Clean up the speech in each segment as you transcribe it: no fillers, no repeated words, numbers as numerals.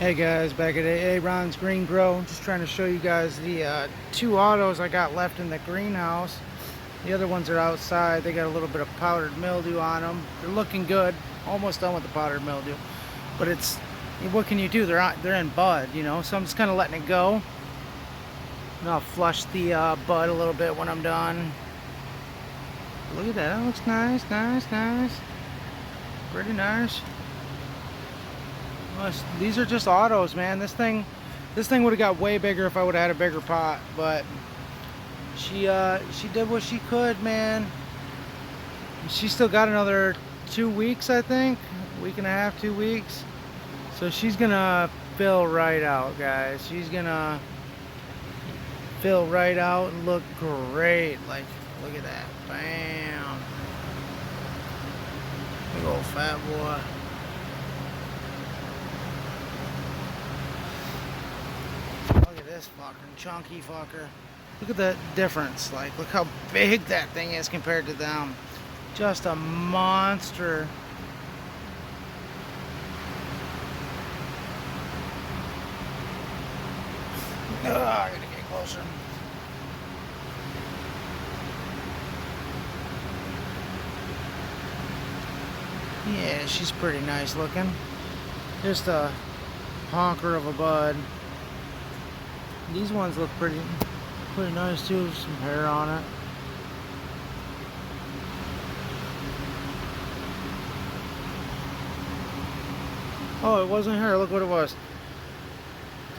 Hey guys, back at Ron's Green Grow. Just trying to show you guys the two autos I got left in the greenhouse. The other ones are outside. They got a little bit of powdered mildew on them. They're looking good. Almost done with the powdered mildew. But it's, what can you do? They're in bud, you know. So I'm just kind of letting it go. And I'll flush the bud a little bit when I'm done. Look at that. That looks nice, nice, nice. Pretty nice. These are just autos, man. This thing would have got way bigger if I would have had a bigger pot, but she did what she could, man. She still got another 2 weeks, I think, week and a half, 2 weeks. So she's gonna fill right out, guys. She's gonna fill right out and look great. Like, look at that, bam! Big old fat boy. This fucking chunky fucker. Look at the difference. Like, look how big that thing is compared to them. Just a monster. I gotta get closer. Yeah, she's pretty nice looking. Just a honker of a bud. These ones look pretty nice too. Some hair on it. Oh, it wasn't hair. Look what it was.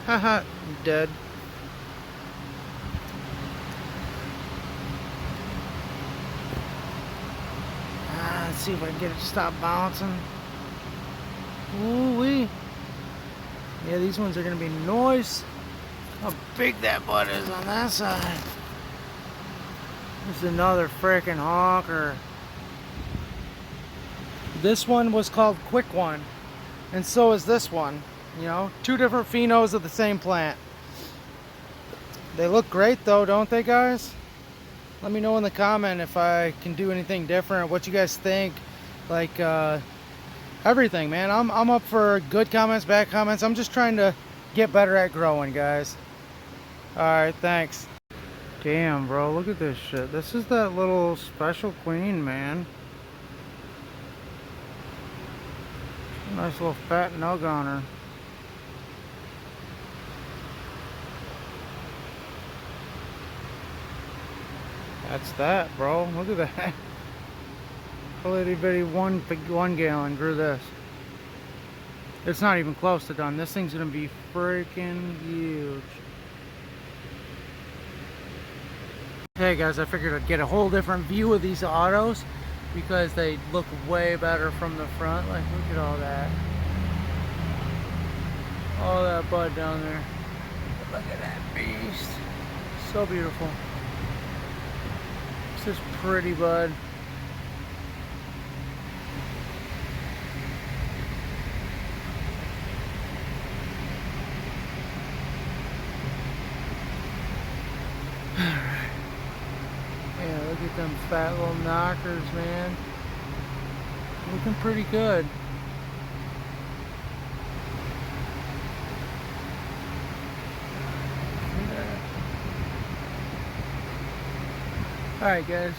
Haha, dead. Let's see if I can get it to stop bouncing. Ooh wee. Yeah, these ones are gonna be nice. How big that butt is on that side. This is another freaking honker. This one was called Quick One, and so is this one. You know, two different phenos of the same plant. They look great though, don't they, guys? Let me know in the comment if I can do anything different, what you guys think. Like everything, man. I'm up for good comments, bad comments. I'm just trying to get better at growing, guys. Alright, thanks. Damn, bro, look at this shit. This is that little special queen, man. Nice little fat nug on her. That's that, bro. Look at that. A little bitty one gallon grew this. It's not even close to done. This thing's gonna be freaking huge. Hey guys, I figured I'd get a whole different view of these autos because they look way better from the front. Like, look at all that. All that bud down there. Look at that beast. So beautiful. It's just pretty bud. Yeah, look at them fat little knockers, man. Looking pretty good. Alright guys,